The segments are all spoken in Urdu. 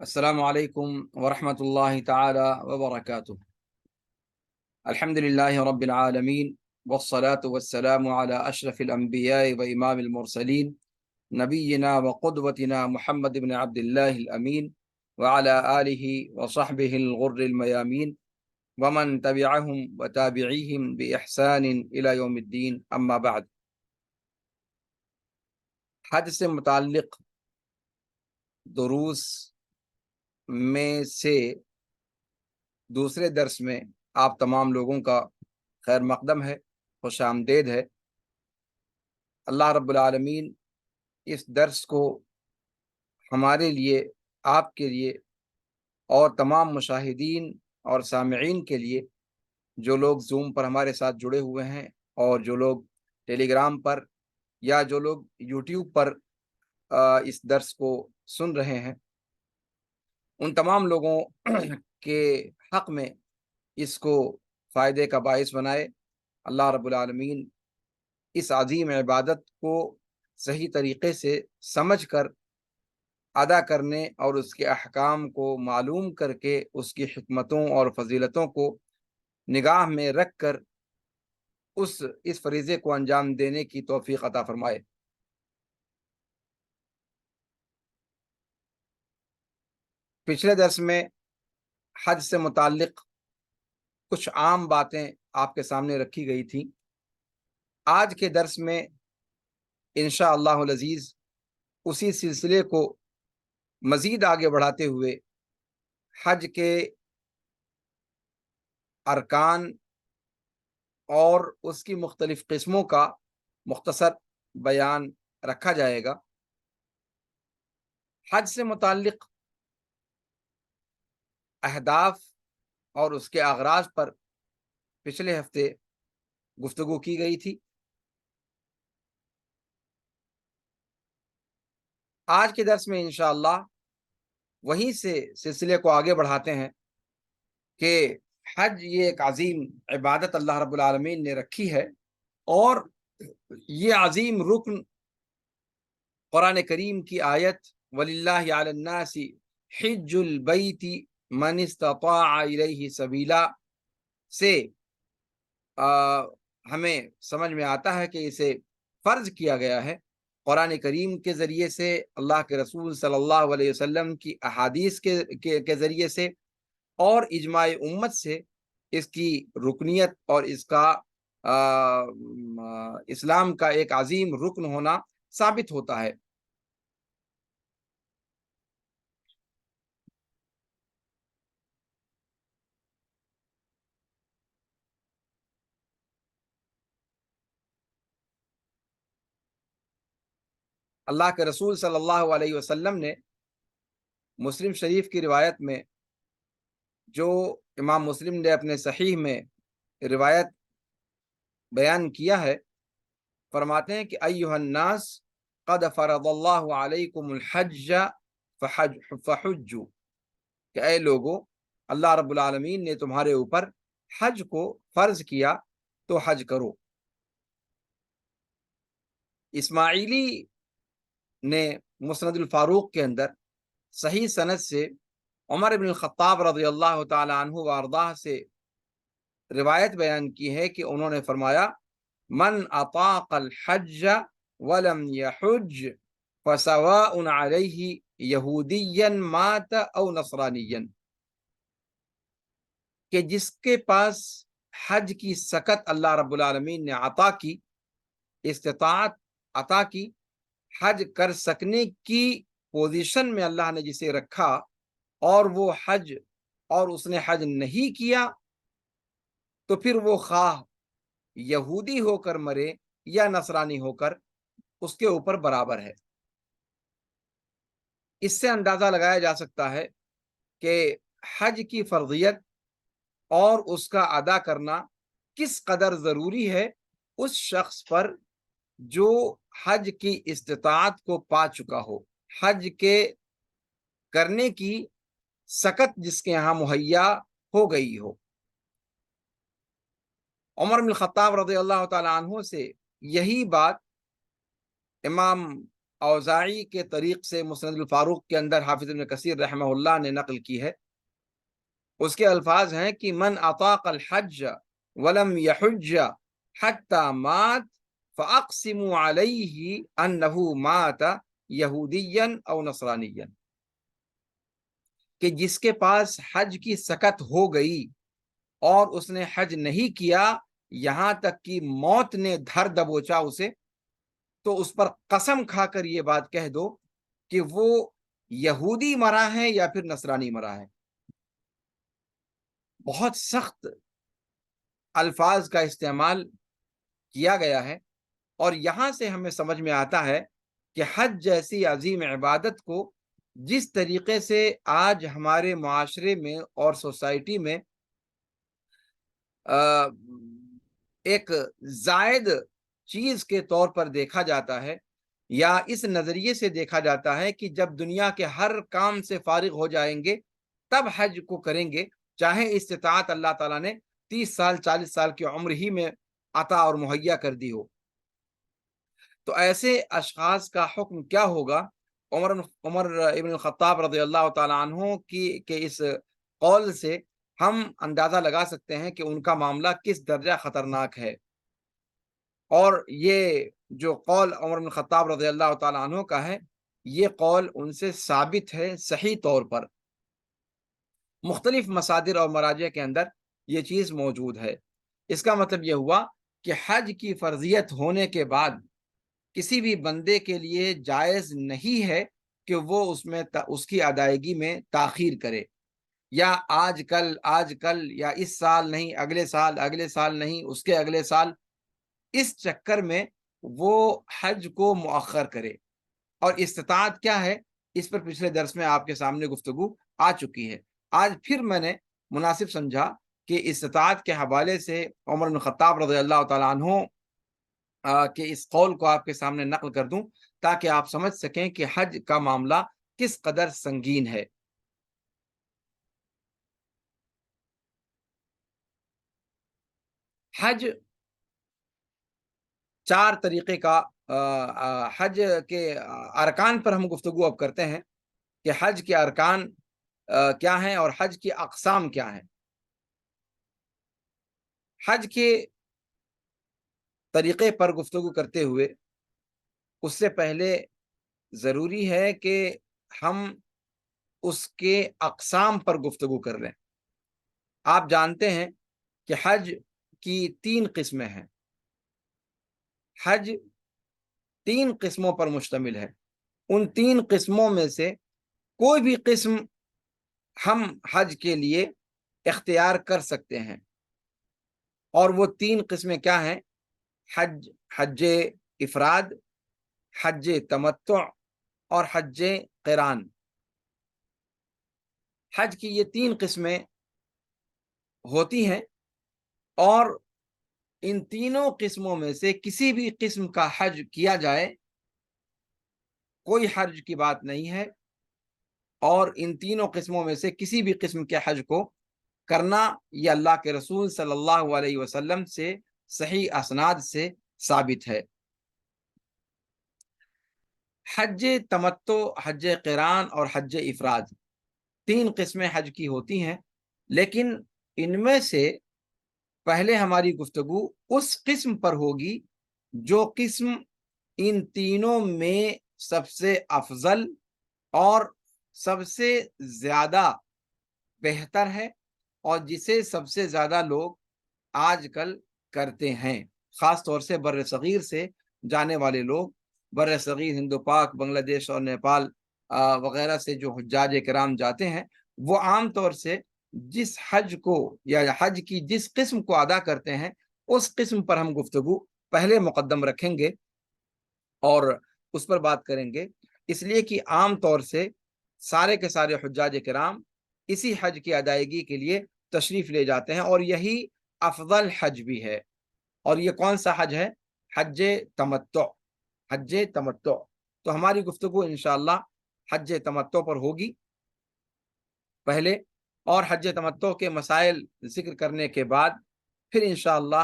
السلام علیکم ورحمۃ اللہ تعالی وبرکاتہ۔ الحمد للہ رب العالمین والصلاة والسلام علی اشرف الانبیاء و امام المرسلین نبینا وقدوتنا محمد بن عبد اللہ الامین وعلی آلہ وصحبہ الغر المیامین ومن تبعہم وتابعیہم بإحسان الی یوم الدین، اما بعد۔ حج سے متعلق دروس میں سے دوسرے درس میں آپ تمام لوگوں کا خیر مقدم ہے، خوش آمدید ہے۔ اللہ رب العالمین اس درس کو ہمارے لیے، آپ کے لیے اور تمام مشاہدین اور سامعین کے لیے، جو لوگ زوم پر ہمارے ساتھ جڑے ہوئے ہیں اور جو لوگ ٹیلی گرام پر یا جو لوگ یوٹیوب پر اس درس کو سن رہے ہیں، ان تمام لوگوں کے حق میں اس کو فائدے کا باعث بنائے۔ اللہ رب العالمین اس عظیم عبادت کو صحیح طریقے سے سمجھ کر ادا کرنے اور اس کے احکام کو معلوم کر کے اس کی حکمتوں اور فضیلتوں کو نگاہ میں رکھ کر اس فریضے کو انجام دینے کی توفیق عطا فرمائے۔ پچھلے درس میں حج سے متعلق کچھ عام باتیں آپ کے سامنے رکھی گئی تھیں۔ آج کے درس میں انشاءاللہ العزیز اسی سلسلے کو مزید آگے بڑھاتے ہوئے حج کے ارکان اور اس کی مختلف قسموں کا مختصر بیان رکھا جائے گا۔ حج سے متعلق اہداف اور اس کے اغراض پر پچھلے ہفتے گفتگو کی گئی تھی۔ آج کے درس میں انشاءاللہ وہیں سے سلسلے کو آگے بڑھاتے ہیں کہ حج یہ ایک عظیم عبادت اللہ رب العالمین نے رکھی ہے، اور یہ عظیم رکن قرآن کریم کی آیت وَلِلَّهِ عَلَى النَّاسِ حِجُّ الْبَيْتِ مَنِ اسْتَطَاعَ إِلَيْهِ سَبِيلًا سے ہمیں سمجھ میں آتا ہے کہ اسے فرض کیا گیا ہے۔ قرآن کریم کے ذریعے سے، اللہ کے رسول صلی اللہ علیہ وسلم کی احادیث کے ذریعے سے اور اجماع امت سے اس کی رکنیت اور اس کا اسلام کا ایک عظیم رکن ہونا ثابت ہوتا ہے۔ اللہ کے رسول صلی اللہ علیہ وسلم نے مسلم شریف کی روایت میں، جو امام مسلم نے اپنے صحیح میں روایت بیان کیا ہے، فرماتے ہیں کہ ایھا الناس قد فرض اللہ علیکم الحج فحجوا، کہ اے لوگو، اللہ رب العالمین نے تمہارے اوپر حج کو فرض کیا تو حج کرو۔ اسماعیلی نے مسند الفاروق کے اندر صحیح سند سے عمر بن الخطاب رضی اللہ تعالی عنہ وارضاہ سے روایت بیان کی ہے کہ انہوں نے فرمایا، من اطاق الحج ولم يحج فسواء علیہ یہودیا مات او نصرانیا، کہ جس کے پاس حج کی سکت اللہ رب العالمین نے عطا کی، استطاعت عطا کی، حج کر سکنے کی پوزیشن میں اللہ نے جسے رکھا، اور وہ حج اور اس نے حج نہیں کیا، تو پھر وہ خواہ یہودی ہو کر مرے یا نصرانی ہو کر، اس کے اوپر برابر ہے۔ اس سے اندازہ لگایا جا سکتا ہے کہ حج کی فرضیت اور اس کا ادا کرنا کس قدر ضروری ہے اس شخص پر جو حج کی استطاعت کو پا چکا ہو، حج کے کرنے کی سکت جس کے یہاں مہیا ہو گئی ہو۔ عمر بن الخطاب رضی اللہ تعالی عنہ سے یہی بات امام اوزاعی کے طریق سے مسند الفاروق کے اندر حافظ ابن کثیر رحمہ اللہ نے نقل کی ہے. اس کے الفاظ ہیں کہ من اطاق الحج ولم يحج حتى مات فاقسموا علیہ انہ مات یہودیا او نصرانیا، کہ جس کے پاس حج کی سکت ہو گئی اور اس نے حج نہیں کیا یہاں تک کہ موت نے دھر دبوچا اسے، تو اس پر قسم کھا کر یہ بات کہہ دو کہ وہ یہودی مرا ہے یا پھر نصرانی مرا ہے. بہت سخت الفاظ کا استعمال کیا گیا ہے، اور یہاں سے ہمیں سمجھ میں آتا ہے کہ حج جیسی عظیم عبادت کو جس طریقے سے آج ہمارے معاشرے میں اور سوسائٹی میں ایک زائد چیز کے طور پر دیکھا جاتا ہے، یا اس نظریے سے دیکھا جاتا ہے کہ جب دنیا کے ہر کام سے فارغ ہو جائیں گے تب حج کو کریں گے، چاہے استطاعت اللہ تعالیٰ نے 30 سال 40 سال کی عمر ہی میں عطا اور مہیا کر دی ہو. تو ایسے اشخاص کا حکم کیا ہوگا؟ عمر ابن الخطاب رضی اللہ تعالیٰ عنہ کے اس قول سے ہم اندازہ لگا سکتے ہیں کہ ان کا معاملہ کس درجہ خطرناک ہے. اور یہ جو قول عمر بن خطاب رضی اللہ تعالیٰ عنہ کا ہے، یہ قول ان سے ثابت ہے صحیح طور پر. مختلف مصادر اور مراجع کے اندر یہ چیز موجود ہے. اس کا مطلب یہ ہوا کہ حج کی فرضیت ہونے کے بعد کسی بھی بندے کے لیے جائز نہیں ہے کہ وہ اس کی ادائیگی میں تاخیر کرے، یا آج کل یا اس سال نہیں اگلے سال نہیں اس کے اگلے سال، اس چکر میں وہ حج کو مؤخر کرے. اور استطاعت کیا ہے، اس پر پچھلے درس میں آپ کے سامنے گفتگو آ چکی ہے. آج پھر میں نے مناسب سمجھا کہ استطاعت کے حوالے سے عمر بن خطاب رضی اللہ تعالیٰ عنہ کہ اس قول کو آپ کے سامنے نقل کر دوں تاکہ آپ سمجھ سکیں کہ حج کا معاملہ کس قدر سنگین ہے. حج 4 طریقے کا حج کے ارکان پر ہم گفتگو اب کرتے ہیں کہ حج کے ارکان کیا ہیں اور حج کی اقسام کیا ہیں. حج کے طریقے پر گفتگو کرتے ہوئے اس سے پہلے ضروری ہے کہ ہم اس کے اقسام پر گفتگو کر لیں. آپ جانتے ہیں کہ حج کی 3 قسمیں ہیں. حج 3 قسموں پر مشتمل ہے. ان 3 قسموں میں سے کوئی بھی قسم ہم حج کے لیے اختیار کر سکتے ہیں، اور وہ 3 قسمیں کیا ہیں؟ حج افراد، حج تمتع اور حج قران. حج کی یہ 3 قسمیں ہوتی ہیں، اور ان تینوں قسموں میں سے کسی بھی قسم کا حج کیا جائے کوئی حرج کی بات نہیں ہے، اور ان تینوں قسموں میں سے کسی بھی قسم کے حج کو کرنا یہ اللہ کے رسول صلی اللہ علیہ وسلم سے صحیح اسناد سے ثابت ہے. حج تمتع، حج قران اور حج افراد 3 قسمیں حج کی ہوتی ہیں، لیکن ان میں سے پہلے ہماری گفتگو اس قسم پر ہوگی جو قسم ان تینوں میں سب سے افضل اور سب سے زیادہ بہتر ہے، اور جسے سب سے زیادہ لوگ آج کل کرتے ہیں، خاص طور سے بر صغیر سے جانے والے لوگ. بر صغیر ہند و پاک، بنگلہ دیش اور نیپال وغیرہ سے جو حجاج کرام جاتے ہیں، وہ عام طور سے جس حج کو یا حج کی جس قسم کو ادا کرتے ہیں اس قسم پر ہم گفتگو پہلے مقدم رکھیں گے اور اس پر بات کریں گے، اس لیے کہ عام طور سے سارے کے سارے حجاج کرام اسی حج کی ادائیگی کے لیے تشریف لے جاتے ہیں، اور یہی افضل حج بھی ہے. اور یہ کون سا حج ہے؟ حج تمتع. حج تمتع. تو ہماری گفتگو انشاءاللہ حج تمتع پر ہوگی پہلے، اور حج تمتع کے مسائل ذکر کرنے کے بعد پھر انشاءاللہ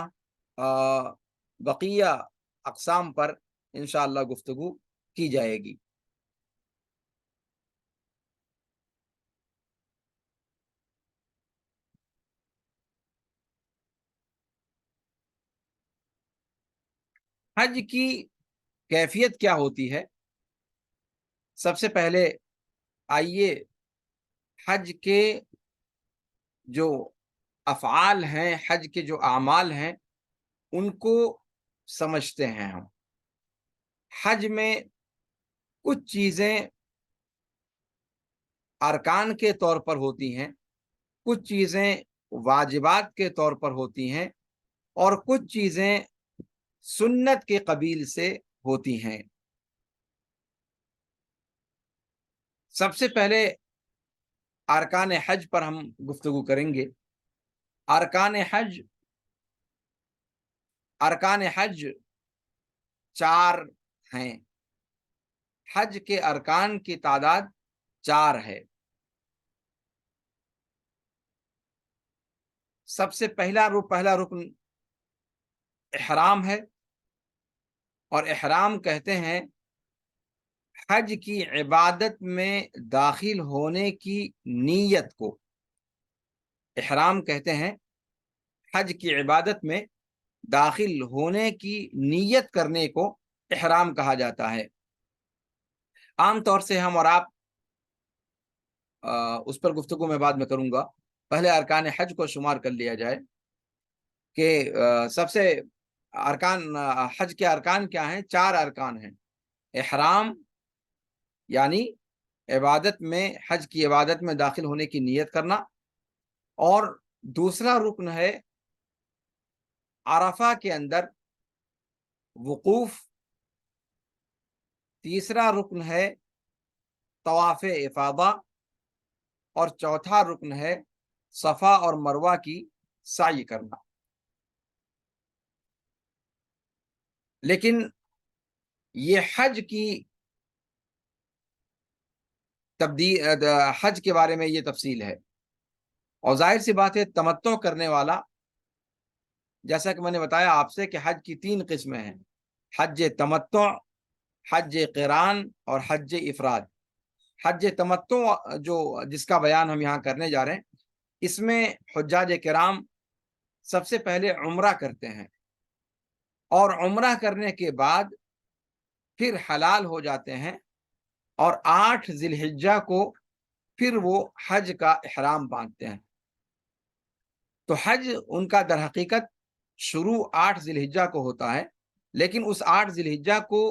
بقیہ اقسام پر انشاءاللہ گفتگو کی جائے گی۔ حج کی کیفیت کیا ہوتی ہے؟ سب سے پہلے آئیے حج کے جو افعال ہیں، حج کے جو اعمال ہیں، ان کو سمجھتے ہیں ہم۔ حج میں کچھ چیزیں ارکان کے طور پر ہوتی ہیں، کچھ چیزیں واجبات کے طور پر ہوتی ہیں، اور کچھ چیزیں سنت کے قبیل سے ہوتی ہیں۔ سب سے پہلے ارکان حج پر ہم گفتگو کریں گے۔ ارکان حج 4 ہیں۔ حج کے ارکان کی تعداد 4 ہے۔ سب سے پہلا رکن احرام ہے، اور احرام کہتے ہیں حج کی عبادت میں داخل ہونے کی نیت کو۔ احرام کہتے ہیں حج کی عبادت میں داخل ہونے کی نیت کرنے کو احرام کہا جاتا ہے۔ عام طور سے ہم اور آپ اس پر گفتگو میں بعد میں کروں گا، پہلے ارکان حج کو شمار کر لیا جائے کہ سب سے حج کے ارکان کیا ہیں؟ 4 ارکان ہیں۔ احرام یعنی عبادت میں، حج کی عبادت میں داخل ہونے کی نیت کرنا، اور دوسرا رکن ہے عرفہ کے اندر وقوف، تیسرا رکن ہے طواف افاضہ، اور چوتھا رکن ہے صفا اور مروہ کی سعی کرنا۔ لیکن یہ حج کے بارے میں یہ تفصیل ہے، اور ظاہر سی بات ہے تمتع کرنے والا، جیسا کہ میں نے بتایا آپ سے کہ حج کی 3 قسمیں ہیں: حج تمتع، حج قران اور حج افراد۔ حج تمتع جس کا بیان ہم یہاں کرنے جا رہے ہیں، اس میں حجاج کرام سب سے پہلے عمرہ کرتے ہیں، اور عمرہ کرنے کے بعد پھر حلال ہو جاتے ہیں، اور 8 ذی الحجہ کو پھر وہ حج کا احرام باندھتے ہیں۔ تو حج ان کا در حقیقت شروع 8 ذی الحجہ کو ہوتا ہے، لیکن اس 8 ذی الحجہ کو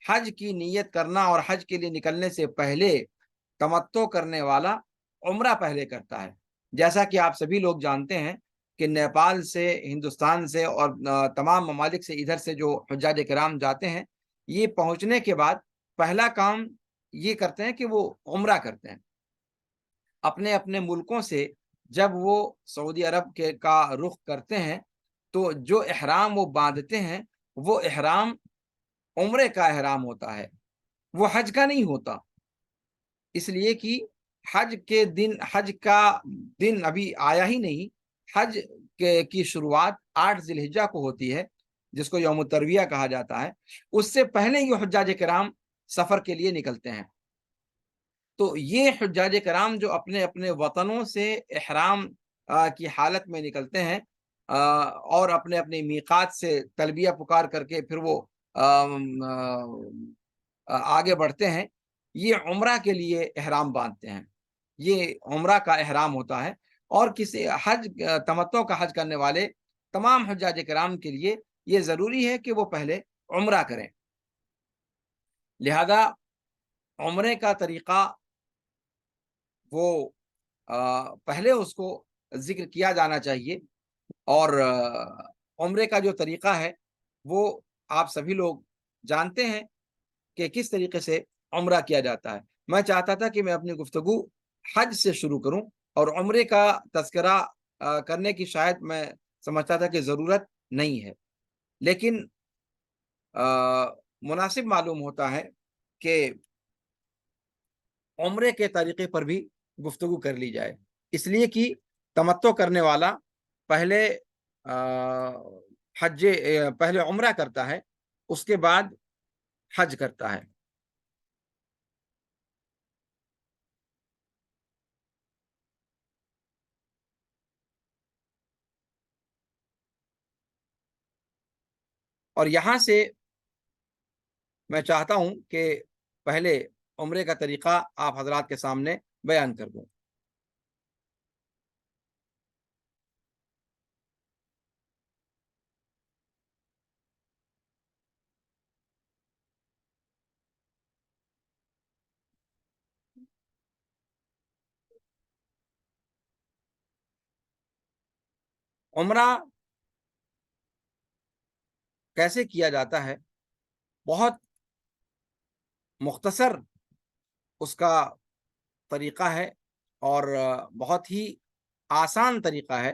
حج کی نیت کرنا اور حج کے لیے نکلنے سے پہلے تمتع کرنے والا عمرہ پہلے کرتا ہے۔ جیسا کہ آپ سبھی لوگ جانتے ہیں کہ نیپال سے، ہندوستان سے اور تمام ممالک سے ادھر سے جو حجاج کرام جاتے ہیں، یہ پہنچنے کے بعد پہلا کام یہ کرتے ہیں کہ وہ عمرہ کرتے ہیں۔ اپنے اپنے ملکوں سے جب وہ سعودی عرب کا رخ کرتے ہیں تو جو احرام وہ باندھتے ہیں وہ احرام عمرے کا احرام ہوتا ہے، وہ حج کا نہیں ہوتا، اس لیے کہ حج کا دن ابھی آیا ہی نہیں۔ حج کی شروعات 8 ذی الحجہ کو ہوتی ہے، جس کو یوم الترویہ کہا جاتا ہے۔ اس سے پہلے یہ حجاج کرام سفر کے لیے نکلتے ہیں۔ تو یہ حجاج کرام جو اپنے اپنے وطنوں سے احرام کی حالت میں نکلتے ہیں اور اپنے اپنے میقات سے تلبیہ پکار کر کے پھر وہ آگے بڑھتے ہیں، یہ عمرہ کے لیے احرام باندھتے ہیں، یہ عمرہ کا احرام ہوتا ہے۔ اور کسی تمتع کا حج کرنے والے تمام حجاج کرام کے لیے یہ ضروری ہے کہ وہ پہلے عمرہ کریں۔ لہذا عمرے کا طریقہ وہ پہلے اس کو ذکر کیا جانا چاہیے، اور عمرے کا جو طریقہ ہے وہ آپ سبھی لوگ جانتے ہیں کہ کس طریقے سے عمرہ کیا جاتا ہے۔ میں چاہتا تھا کہ میں اپنی گفتگو حج سے شروع کروں، اور عمرے کا تذکرہ کرنے کی شاید میں سمجھتا تھا کہ ضرورت نہیں ہے، لیکن مناسب معلوم ہوتا ہے کہ عمرے کے طریقے پر بھی گفتگو کر لی جائے، اس لیے کہ تمتع کرنے والا پہلے عمرہ کرتا ہے، اس کے بعد حج کرتا ہے۔ اور یہاں سے میں چاہتا ہوں کہ پہلے عمرے کا طریقہ آپ حضرات کے سامنے بیان کر دوں۔ عمرہ کیسے کیا جاتا ہے؟ بہت مختصر اس کا طریقہ ہے اور بہت ہی آسان طریقہ ہے،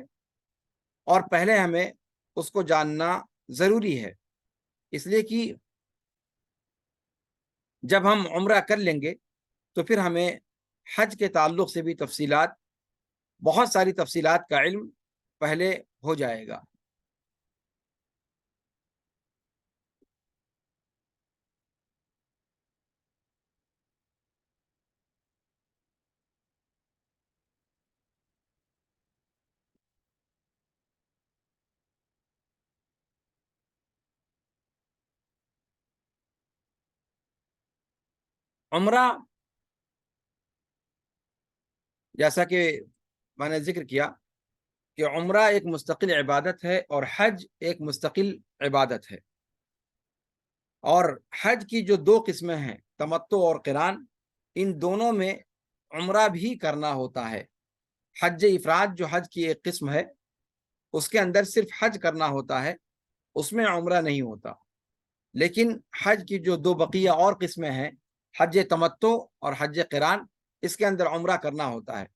اور پہلے ہمیں اس کو جاننا ضروری ہے، اس لیے کہ جب ہم عمرہ کر لیں گے تو پھر ہمیں حج کے تعلق سے بھی تفصیلات، بہت ساری تفصیلات کا علم پہلے ہو جائے گا۔ عمرہ، جیسا کہ میں نے ذکر کیا کہ عمرہ ایک مستقل عبادت ہے اور حج ایک مستقل عبادت ہے، اور حج کی جو دو قسمیں ہیں، تمتع اور قران، ان دونوں میں عمرہ بھی کرنا ہوتا ہے۔ حج افراد جو حج کی ایک قسم ہے، اس کے اندر صرف حج کرنا ہوتا ہے، اس میں عمرہ نہیں ہوتا۔ لیکن حج کی جو دو بقیہ اور قسمیں ہیں، حج تمتع اور حج قران، اس کے اندر عمرہ کرنا ہوتا ہے۔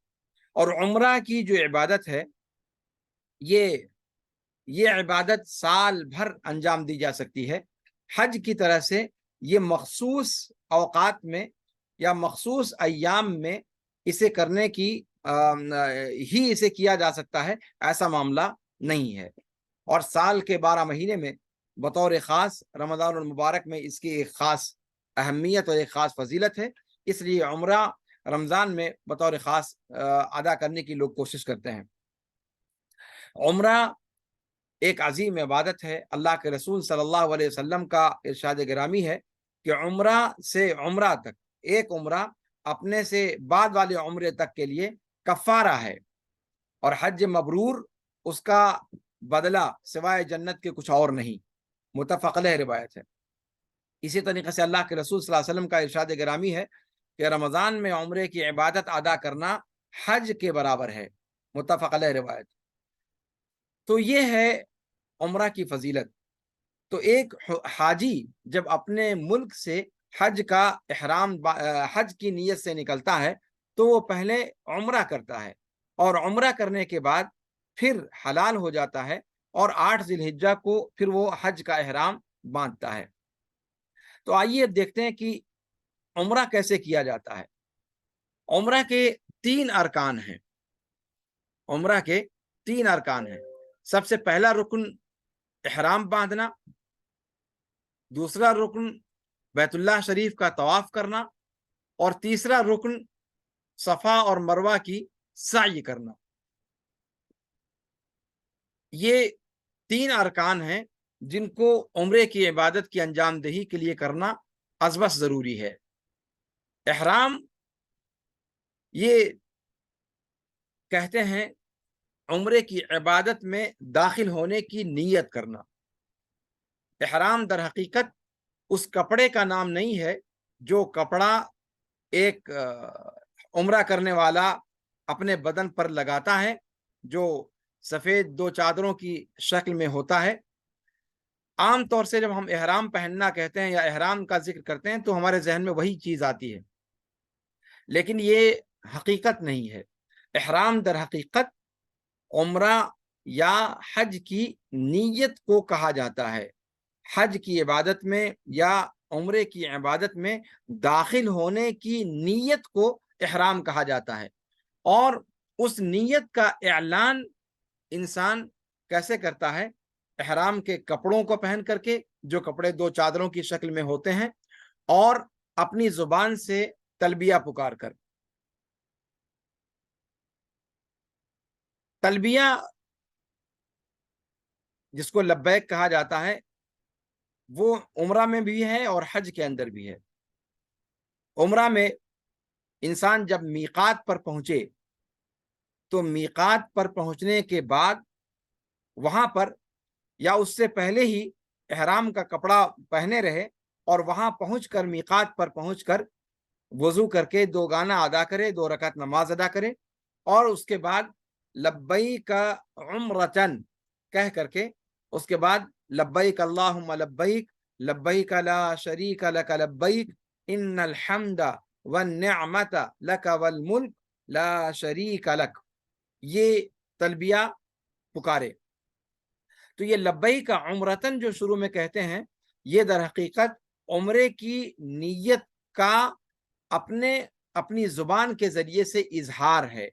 اور عمرہ کی جو عبادت ہے، یہ عبادت سال بھر انجام دی جا سکتی ہے۔ حج کی طرح سے یہ مخصوص اوقات میں یا مخصوص ایام میں اسے کرنے کی ہی اسے کیا جا سکتا ہے، ایسا معاملہ نہیں ہے۔ اور سال کے 12 مہینے میں بطور خاص رمضان المبارک میں اس کی ایک خاص اہمیت اور ایک خاص فضیلت ہے، اس لیے عمرہ رمضان میں بطور خاص ادا کرنے کی لوگ کوشش کرتے ہیں۔ عمرہ ایک عظیم عبادت ہے۔ اللہ کے رسول صلی اللہ علیہ وسلم کا ارشاد گرامی ہے کہ عمرہ سے عمرہ تک، ایک عمرہ اپنے سے بعد والے عمرے تک کے لیے کفارہ ہے، اور حج مبرور اس کا بدلہ سوائے جنت کے کچھ اور نہیں۔ متفق علیہ روایت ہے۔ اسی طریقے سے اللہ کے رسول صلی اللہ علیہ وسلم کا ارشاد گرامی ہے کہ رمضان میں عمرے کی عبادت ادا کرنا حج کے برابر ہے۔ متفق علیہ روایت۔ تو یہ ہے عمرہ کی فضیلت۔ تو ایک حاجی جب اپنے ملک سے حج کا احرام، حج کی نیت سے نکلتا ہے تو وہ پہلے عمرہ کرتا ہے، اور عمرہ کرنے کے بعد پھر حلال ہو جاتا ہے، اور 8 ذی الحجہ کو پھر وہ حج کا احرام باندھتا ہے۔ تو آئیے دیکھتے ہیں کہ عمرہ کیسے کیا جاتا ہے۔ عمرہ کے 3 ارکان ہیں۔ عمرہ کے 3 ارکان ہیں۔ سب سے پہلا رکن احرام باندھنا، دوسرا رکن بیت اللہ شریف کا طواف کرنا، اور تیسرا رکن صفا اور مروہ کی سعی کرنا۔ یہ 3 ارکان ہیں جن کو عمرے کی عبادت کی انجام دہی کے لیے کرنا از بس ضروری ہے۔ احرام، یہ کہتے ہیں عمرے کی عبادت میں داخل ہونے کی نیت کرنا۔ احرام در حقیقت اس کپڑے کا نام نہیں ہے جو کپڑا ایک عمرہ کرنے والا اپنے بدن پر لگاتا ہے، جو سفید 2 چادروں کی شکل میں ہوتا ہے۔ عام طور سے جب ہم احرام پہننا کہتے ہیں یا احرام کا ذکر کرتے ہیں تو ہمارے ذہن میں وہی چیز آتی ہے، لیکن یہ حقیقت نہیں ہے۔ احرام در حقیقت عمرہ یا حج کی نیت کو کہا جاتا ہے۔ حج کی عبادت میں یا عمرے کی عبادت میں داخل ہونے کی نیت کو احرام کہا جاتا ہے، اور اس نیت کا اعلان انسان کیسے کرتا ہے؟ احرام کے کپڑوں کو پہن کر کے، جو کپڑے 2 چادروں کی شکل میں ہوتے ہیں، اور اپنی زبان سے تلبیہ پکار کر۔ تلبیہ جس کو لبیک کہا جاتا ہے، وہ عمرہ میں بھی ہے اور حج کے اندر بھی ہے۔ عمرہ میں انسان جب میقات پر پہنچے تو میقات پر پہنچنے کے بعد وہاں پر یا اس سے پہلے ہی احرام کا کپڑا پہنے رہے اور وہاں پہنچ کر میقات پر پہنچ کر وضو کر کے 2 گانا ادا کرے، 2 رکعت نماز ادا کرے، اور اس کے بعد لبیک عمرتن کہہ کر کے اس کے بعد لبیک اللہم لبیک لبیک لا شریک لک لبیک ان الحمد والنعمت لک والملک لا شریک لک، یہ تلبیہ پکارے۔ تو یہ لبیک عمرتن جو شروع میں کہتے ہیں، یہ در حقیقت عمرے کی نیت کا اپنی زبان کے ذریعے سے اظہار ہے۔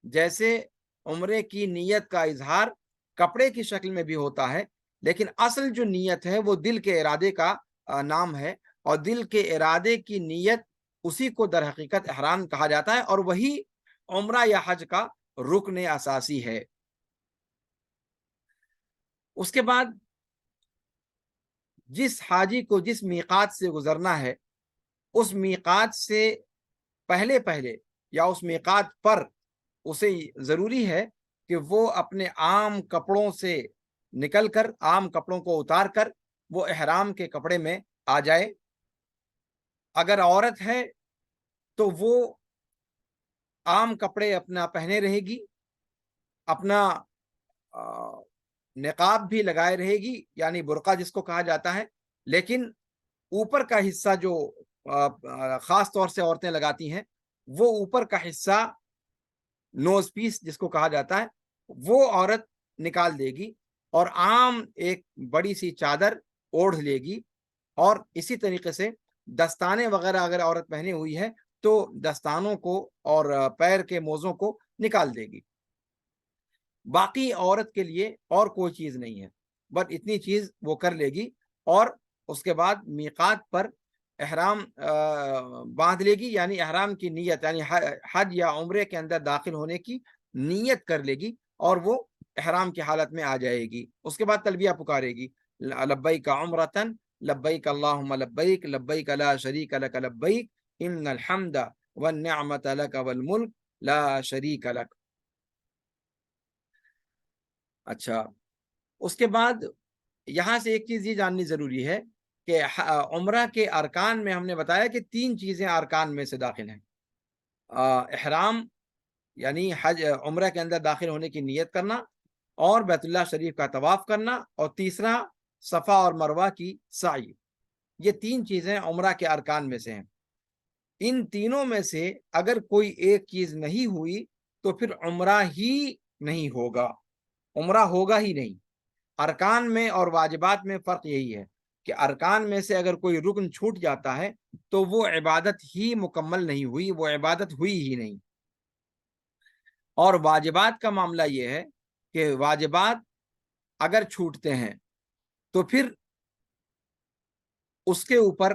جیسے عمرے کی نیت کا اظہار کپڑے کی شکل میں بھی ہوتا ہے، لیکن اصل جو نیت ہے وہ دل کے ارادے کا نام ہے، اور دل کے ارادے کی نیت اسی کو در حقیقت احرام کہا جاتا ہے، اور وہی عمرہ یا حج کا رکن اساسی ہے۔ اس کے بعد جس حاجی کو جس میقات سے گزرنا ہے، اس میقات سے پہلے یا اس میقات پر اسے ضروری ہے کہ وہ اپنے عام کپڑوں سے نکل کر، عام کپڑوں کو اتار کر وہ احرام کے کپڑے میں آ جائے۔ اگر عورت ہے تو وہ عام کپڑے اپنا پہنے رہے گی، اپنا نقاب بھی لگائے رہے گی، یعنی برقع جس کو کہا جاتا ہے، لیکن اوپر کا حصہ جو خاص طور سے عورتیں لگاتی ہیں، وہ اوپر کا حصہ نوز پیس جس کو کہا جاتا ہے، وہ عورت نکال دے گی اور عام ایک بڑی سی چادر اوڑھ لے گی، اور اسی طریقے سے دستانے وغیرہ اگر عورت پہنی ہوئی ہے تو دستانوں کو اور پیر کے موزوں کو نکال دے گی۔ باقی عورت کے لیے اور کوئی چیز نہیں ہے، بس اتنی چیز وہ کر لے گی، اور اس کے بعد میقات پر احرام باندھ لے گی، یعنی احرام کی نیت، یعنی حج یا عمرے کے اندر داخل ہونے کی نیت کر لے گی، اور وہ احرام کی حالت میں آ جائے گی۔ اس کے بعد تلبیہ پکارے گی، لبیک عمرتن لبیک اللہم لبیک لبیک لا شریک لک لبیک ان الحمد والنعمت لک والملک لا شریک لک۔ اچھا، اس کے بعد یہاں سے ایک چیز یہ جاننی ضروری ہے کہ عمرہ کے ارکان میں ہم نے بتایا کہ 3 چیزیں ارکان میں سے داخل ہیں، احرام یعنی حج عمرہ کے اندر داخل ہونے کی نیت کرنا، اور بیت اللہ شریف کا طواف کرنا، اور تیسرا صفا اور مروہ کی سعی۔ یہ 3 چیزیں عمرہ کے ارکان میں سے ہیں۔ ان تینوں میں سے اگر کوئی ایک چیز نہیں ہوئی تو پھر عمرہ ہی نہیں ہوگا، عمرہ ہوگا ہی نہیں۔ ارکان میں اور واجبات میں فرق یہی ہے کہ ارکان میں سے اگر کوئی رکن چھوٹ جاتا ہے تو وہ عبادت ہی مکمل نہیں ہوئی، وہ عبادت ہوئی ہی نہیں۔ اور واجبات کا معاملہ یہ ہے کہ واجبات اگر چھوٹتے ہیں تو پھر اس کے اوپر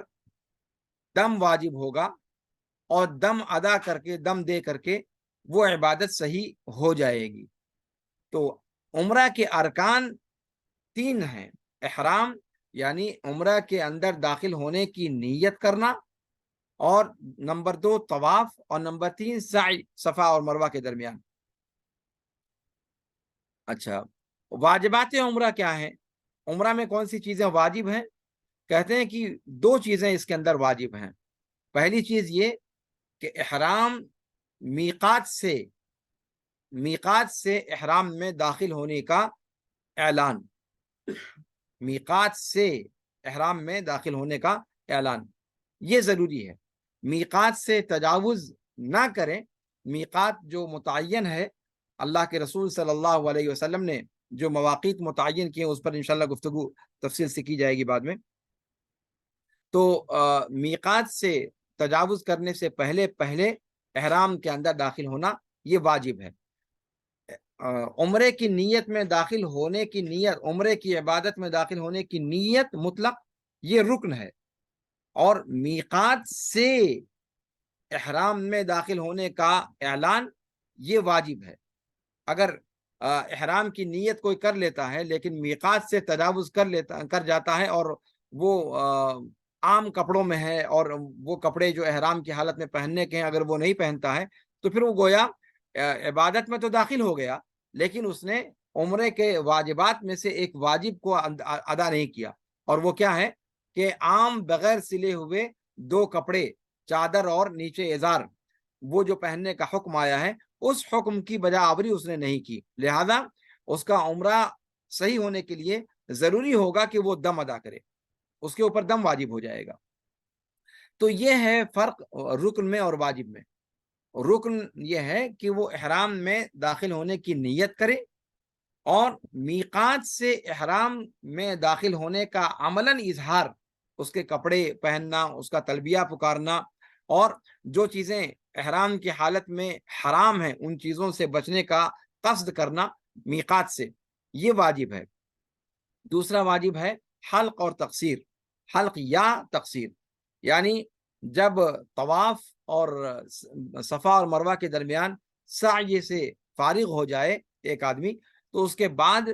دم واجب ہوگا، اور دم ادا کر کے، دم دے کر کے وہ عبادت صحیح ہو جائے گی۔ تو عمرہ کے ارکان 3 ہیں، احرام یعنی عمرہ کے اندر داخل ہونے کی نیت کرنا، اور نمبر 2 طواف، اور نمبر 3 سعی صفا اور مروہ کے درمیان۔ اچھا، واجبات عمرہ کیا ہیں؟ عمرہ میں کون سی چیزیں واجب ہیں؟ کہتے ہیں کہ 2 چیزیں اس کے اندر واجب ہیں۔ پہلی چیز یہ کہ احرام میقات سے احرام میں داخل ہونے کا اعلان، میقات سے احرام میں داخل ہونے کا اعلان، یہ ضروری ہے۔ میقات سے تجاوز نہ کریں۔ میقات جو متعین ہے، اللہ کے رسول صلی اللہ علیہ وسلم نے جو مواقیت متعین کیے، اس پر انشاءاللہ گفتگو تفصیل سے کی جائے گی بعد میں۔ تو میقات سے تجاوز کرنے سے پہلے احرام کے اندر داخل ہونا یہ واجب ہے۔ عمرے کی نیت میں داخل ہونے کی نیت، عمرے کی عبادت میں داخل ہونے کی نیت مطلق یہ رکن ہے، اور میقات سے احرام میں داخل ہونے کا اعلان یہ واجب ہے۔ اگر احرام کی نیت کوئی کر لیتا ہے لیکن میقات سے تجاوز کر جاتا ہے اور وہ عام کپڑوں میں ہے اور وہ کپڑے جو احرام کی حالت میں پہننے کے ہیں اگر وہ نہیں پہنتا ہے تو پھر وہ گویا عبادت میں تو داخل ہو گیا، لیکن اس نے عمرے کے واجبات میں سے ایک واجب کو ادا نہیں کیا، اور وہ کیا ہے کہ عام بغیر سلے ہوئے 2 کپڑے، چادر اور نیچے ازار، وہ جو پہننے کا حکم آیا ہے اس حکم کی بجاوری اس نے نہیں کی، لہذا اس کا عمرہ صحیح ہونے کے لیے ضروری ہوگا کہ وہ دم ادا کرے، اس کے اوپر دم واجب ہو جائے گا۔ تو یہ ہے فرق رکن میں اور واجب میں۔ رکن یہ ہے کہ وہ احرام میں داخل ہونے کی نیت کرے، اور میقات سے احرام میں داخل ہونے کا عملاً اظہار، اس کے کپڑے پہننا، اس کا تلبیہ پکارنا، اور جو چیزیں احرام کی حالت میں حرام ہیں ان چیزوں سے بچنے کا قصد کرنا میقات سے، یہ واجب ہے۔ دوسرا واجب ہے حلق اور تقصیر، حلق یا تقصیر، یعنی جب طواف اور صفا اور مروہ کے درمیان سعی سے فارغ ہو جائے ایک آدمی، تو اس کے بعد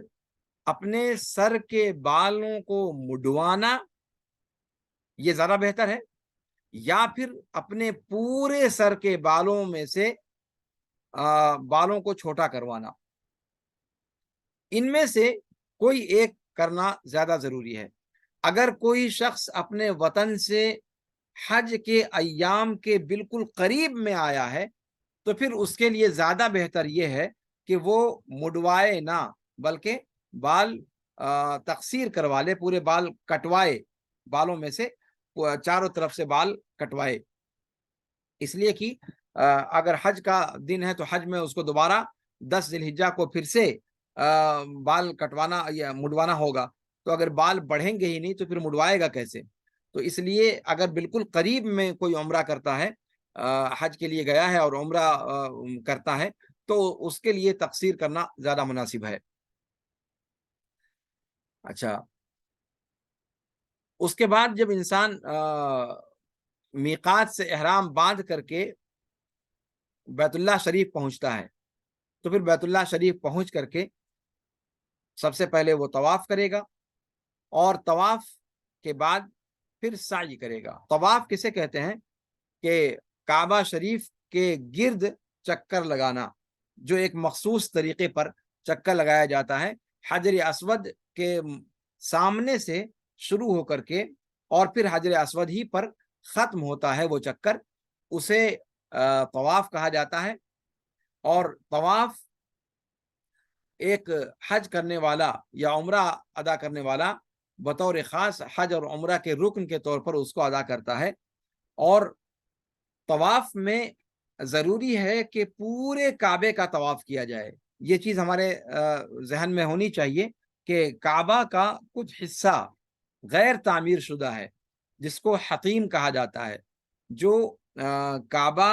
اپنے سر کے بالوں کو مڈوانا یہ زیادہ بہتر ہے، یا پھر اپنے پورے سر کے بالوں میں سے بالوں کو چھوٹا کروانا، ان میں سے کوئی ایک کرنا زیادہ ضروری ہے۔ اگر کوئی شخص اپنے وطن سے حج کے ایام کے بالکل قریب میں آیا ہے تو پھر اس کے لیے زیادہ بہتر یہ ہے کہ وہ مڈوائے نہ، بلکہ بال تقصیر کروا لے، پورے بال کٹوائے، بالوں میں سے چاروں طرف سے بال کٹوائے، اس لیے کہ اگر حج کا دن ہے تو حج میں اس کو دوبارہ 10 ذی الحجہ کو پھر سے بال کٹوانا یا مڈوانا ہوگا، تو اگر بال بڑھیں گے ہی نہیں تو پھر مڈوائے گا کیسے؟ تو اس لیے اگر بالکل قریب میں کوئی عمرہ کرتا ہے، حج کے لیے گیا ہے اور عمرہ کرتا ہے، تو اس کے لیے تقصیر کرنا زیادہ مناسب ہے۔ اچھا، اس کے بعد جب انسان میقات سے احرام باندھ کر کے بیت اللہ شریف پہنچتا ہے، تو پھر بیت اللہ شریف پہنچ کر کے سب سے پہلے وہ طواف کرے گا، اور طواف کے بعد پھر سعی کرے گا۔ طواف کسے کہتے ہیں کہ کعبہ شریف کے گرد چکر لگانا، جو ایک مخصوص طریقے پر چکر لگایا جاتا ہے، حجر اسود کے سامنے سے شروع ہو کر کے اور پھر حجر اسود ہی پر ختم ہوتا ہے وہ چکر، اسے طواف کہا جاتا ہے۔ اور طواف ایک حج کرنے والا یا عمرہ ادا کرنے والا بطور خاص حج اور عمرہ کے رکن کے طور پر اس کو ادا کرتا ہے، اور طواف میں ضروری ہے کہ پورے کعبے کا طواف کیا جائے۔ یہ چیز ہمارے ذہن میں ہونی چاہیے کہ کعبہ کا کچھ حصہ غیر تعمیر شدہ ہے، جس کو حطیم کہا جاتا ہے، جو کعبہ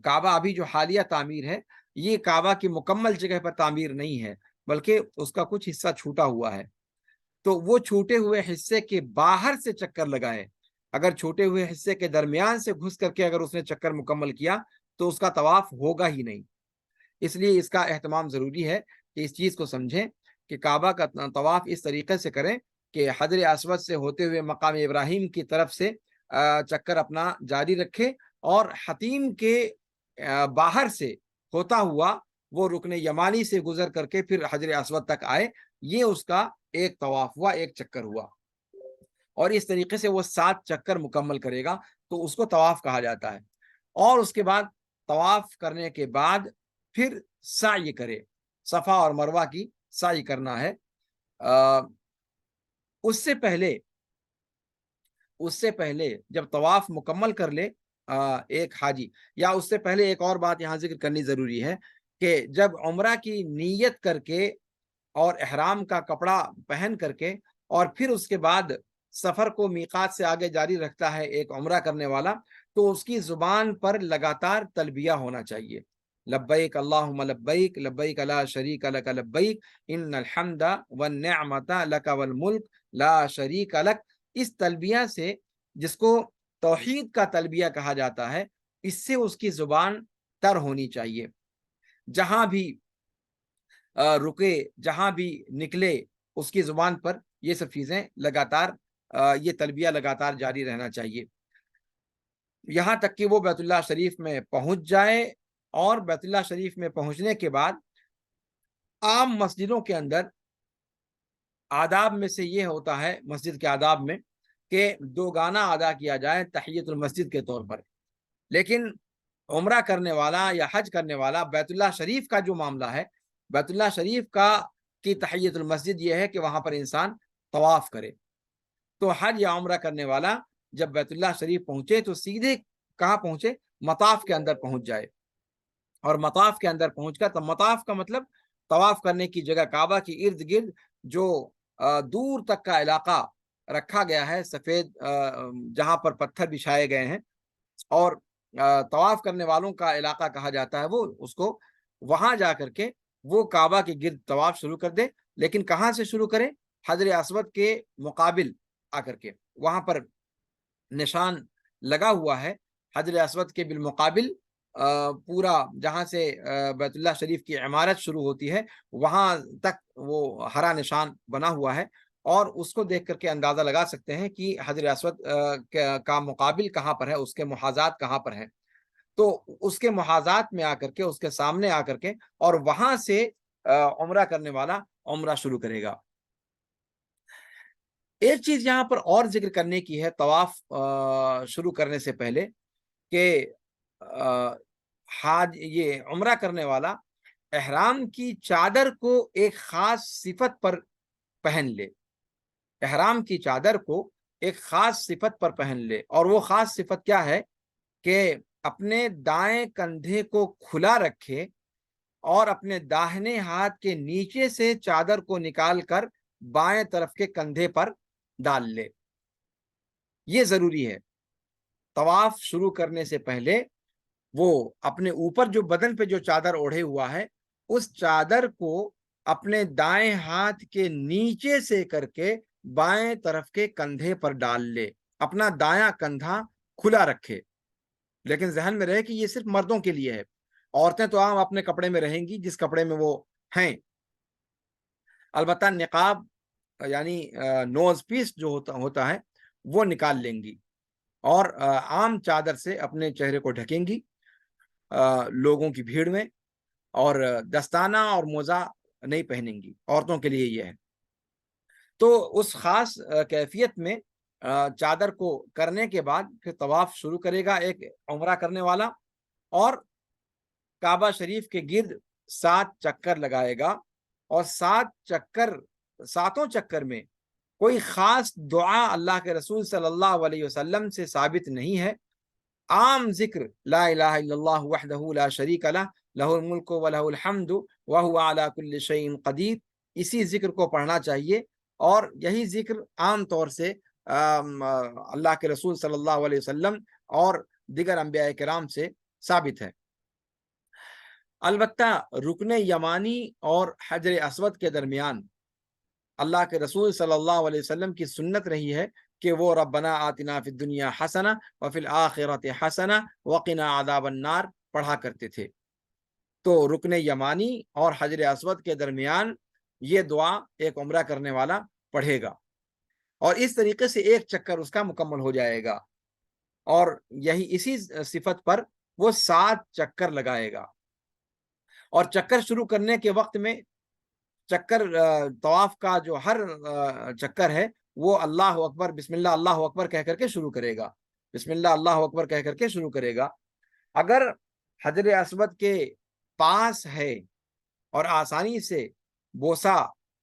کعبہ ابھی جو حالیہ تعمیر ہے، یہ کعبہ کی مکمل جگہ پر تعمیر نہیں ہے، بلکہ اس کا کچھ حصہ چھوٹا ہوا ہے۔ تو وہ چھوٹے ہوئے حصے کے باہر سے چکر لگائے، اگر چھوٹے ہوئے حصے کے درمیان سے گھس کر کے اگر اس نے چکر مکمل کیا تو اس کا طواف ہوگا ہی نہیں۔ اس لیے اس کا اہتمام ضروری ہے کہ اس چیز کو سمجھیں کہ کعبہ کا طواف اس طریقے سے کریں کہ حجر اسود سے ہوتے ہوئے مقام ابراہیم کی طرف سے چکر اپنا جاری رکھے، اور حتیم کے باہر سے ہوتا ہوا وہ رکن یمانی سے گزر کر کے پھر حجر اسود تک آئے، یہ اس کا ایک طواف ہوا، ایک چکر ہوا، اور اس طریقے سے وہ 7 چکر مکمل کرے گا تو اس کو طواف کہا جاتا ہے۔ اور اس کے بعد طواف کرنے کے بعد پھر سعی کرے، صفا اور مروہ کی سعی کرنا ہے۔ اس سے پہلے جب طواف مکمل کر لے ایک حاجی، یا اس سے پہلے ایک اور بات یہاں ذکر کرنی ضروری ہے کہ جب عمرہ کی نیت کر کے اور احرام کا کپڑا پہن کر کے اور پھر اس کے بعد سفر کو میقات سے آگے جاری رکھتا ہے ایک عمرہ کرنے والا، تو اس کی زبان پر لگاتار تلبیہ ہونا چاہیے، لبیک اللہم لبیک، لبیک لا شریک لک لبیک، ان الحمد والنعمت لک والملک لا شریک لک۔ اس تلبیہ سے، جس کو توحید کا تلبیہ کہا جاتا ہے، اس سے اس کی زبان تر ہونی چاہیے، جہاں بھی رکے، جہاں بھی نکلے، اس کی زبان پر یہ سب چیزیں لگاتار یہ تلبیہ لگاتار جاری رہنا چاہیے یہاں تک کہ وہ بیت اللہ شریف میں پہنچ جائے، اور بیت اللہ شریف میں پہنچنے کے بعد عام مسجدوں کے اندر آداب میں سے یہ ہوتا ہے، مسجد کے آداب میں، کہ دو گانا ادا کیا جائے تحیت المسجد کے طور پر. لیکن عمرہ کرنے والا یا حج کرنے والا بیت اللہ شریف کا جو معاملہ ہے، بیت اللہ شریف کی تحیت المسجد یہ ہے کہ وہاں پر انسان طواف کرے. تو حج یا عمرہ کرنے والا جب بیت اللہ شریف پہنچے تو سیدھے کہاں پہنچے؟ مطاف کے اندر پہنچ جائے. اور مطاف کے اندر پہنچ کر، تو مطاف کا مطلب طواف کرنے کی جگہ، کعبہ کی ارد گرد جو دور تک کا علاقہ رکھا گیا ہے سفید، جہاں پر پتھر بچھائے گئے ہیں اور طواف کرنے والوں کا علاقہ کہا جاتا ہے، وہ اس کو وہاں جا کر کے وہ کعبہ کے گرد طواف شروع کر دے. لیکن کہاں سے شروع کرے؟ حجر اسود کے مقابل آ کر کے، وہاں پر نشان لگا ہوا ہے حجر اسود کے بالمقابل، پورا جہاں سے بیت اللہ شریف کی عمارت شروع ہوتی ہے وہاں تک وہ ہرا نشان بنا ہوا ہے، اور اس کو دیکھ کر کے اندازہ لگا سکتے ہیں کہ حجر اسود کا مقابل کہاں پر ہے، اس کے محاذات کہاں پر ہے. تو اس کے محاذات میں آ کر کے، اس کے سامنے آ کر کے، اور وہاں سے عمرہ کرنے والا عمرہ شروع کرے گا. ایک چیز یہاں پر اور ذکر کرنے کی ہے طواف شروع کرنے سے پہلے، کہ یہ عمرہ کرنے والا احرام کی چادر کو ایک خاص صفت پر پہن لے. احرام کی چادر کو ایک خاص صفت پر پہن لے، اور وہ خاص صفت کیا ہے؟ کہ اپنے دائیں کندھے کو کھلا رکھے اور اپنے داہنے ہاتھ کے نیچے سے چادر کو نکال کر بائیں طرف کے کندھے پر ڈال لے. یہ ضروری ہے. طواف شروع کرنے سے پہلے وہ اپنے اوپر جو بدن پہ جو چادر اوڑھے ہوا ہے، اس چادر کو اپنے دائیں ہاتھ کے نیچے سے کر کے بائیں طرف کے کندھے پر ڈال لے. اپنا دایاں کندھا کھلا رکھے، لیکن ذہن میں رہے کہ یہ صرف مردوں کے لیے ہے. عورتیں تو عام اپنے کپڑے میں رہیں گی جس کپڑے میں وہ ہیں. البتہ نقاب یعنی نوز پیس جو ہوتا ہے وہ نکال لیں گی، اور عام چادر سے اپنے چہرے کو ڈھکیں گی لوگوں کی بھیڑ میں، اور دستانہ اور موزہ نہیں پہنیں گی. عورتوں کے لیے یہ ہے. تو اس خاص کیفیت میں چادر کو کرنے کے بعد پھر طواف شروع کرے گا ایک عمرہ کرنے والا، اور کعبہ شریف کے گرد 7 چکر لگائے گا. اور 7 چکر میں کوئی خاص دعا اللہ کے رسول صلی اللہ علیہ وسلم سے ثابت نہیں ہے. عام ذکر لا الہ الا اللہ وحدہ لا شریک لہ لہ الملک ولہ الحمد وہو علی کل شیء قدیر، اسی ذکر کو پڑھنا چاہیے. اور یہی ذکر عام طور سے اللہ کے رسول صلی اللہ علیہ وسلم اور دیگر انبیاء کرام سے ثابت ہے. البتہ رکن یمانی اور حجر اسود کے درمیان اللہ کے رسول صلی اللہ علیہ وسلم کی سنت رہی ہے کہ وہ ربنا آتنا فی الدنیا حسنہ وفی الآخرۃ حسنہ وقنا عذاب النار پڑھا کرتے تھے. تو رکن یمانی اور حجر اسود کے درمیان یہ دعا ایک عمرہ کرنے والا پڑھے گا، اور اس طریقے سے ایک چکر اس کا مکمل ہو جائے گا. اور اسی صفت پر وہ 7 چکر لگائے گا. اور چکر شروع کرنے کے وقت میں طواف کا جو ہر چکر ہے وہ اللہ اکبر، بسم اللہ اللہ اکبر کہہ کر کے شروع کرے گا. بسم اللہ اللہ اکبر کہہ کر کے شروع کرے گا. اگر حجر اسود کے پاس ہے اور آسانی سے بوسہ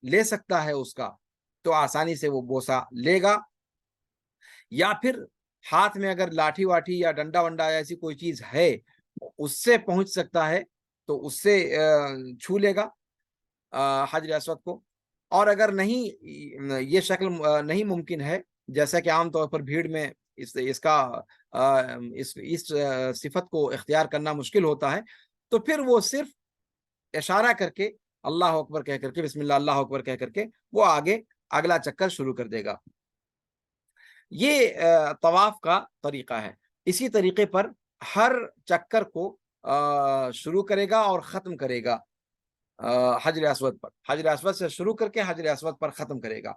لے سکتا ہے اس کا، تو آسانی سے وہ بوسہ لے گا. یا پھر ہاتھ میں اگر لاٹھی واٹھی یا ڈنڈا ونڈا ایسی کوئی چیز ہے اس سے پہنچ سکتا ہے تو اس سے چھو لے گا حجر اسود کو. اور اگر نہیں، یہ شکل نہیں ممکن ہے، جیسا کہ عام طور پر بھیڑ میں اس صفت کو اختیار کرنا مشکل ہوتا ہے، تو پھر وہ صرف اشارہ کر کے اللہ اکبر کہہ کر کے، بسم اللہ اللہ اکبر کہہ کر کے وہ آگے اگلا چکر شروع کر دے گا. یہ طواف کا طریقہ ہے. اسی طریقے پر ہر چکر کو شروع کرے گا اور ختم کرے گا حجر اسود پر. حجر اسود سے شروع کر کے حجر اسود پر ختم کرے گا.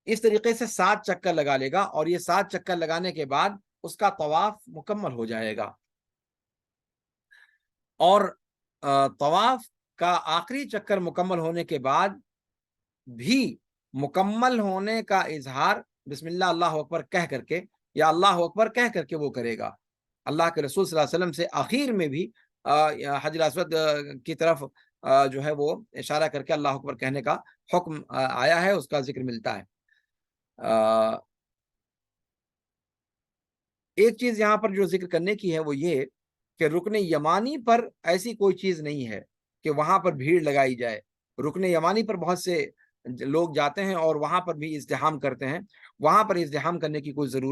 اس طریقے سے 7 چکر لگا لے گا اور یہ 7 چکر لگانے کے بعد اس کا طواف مکمل ہو جائے گا. اور طواف کا آخری چکر مکمل ہونے کے بعد بھی مکمل ہونے کا اظہار بسم اللہ اللہ اکبر کہہ کر کے یا اللہ اکبر کہہ کر کے وہ کرے گا. اللہ کے رسول صلی اللہ علیہ وسلم سے آخر میں بھی حجر اسود کی طرف جو ہے وہ اشارہ کر کے اللہ اکبر کہنے کا حکم آیا ہے، اس کا ذکر ملتا ہے. ایک چیز یہاں پر جو ذکر کرنے کی ہے وہ یہ کہ رکن یمانی پر ایسی کوئی چیز نہیں ہے کہ وہاں پر بھیڑ لگائی جائے. رکن یمانی پر بہت سے لوگ جاتے ہیں اور وہاں پر بھی ازدحام کرتے ہیں. وہاں پر ازدحام کرنے کی کوئی ضرورت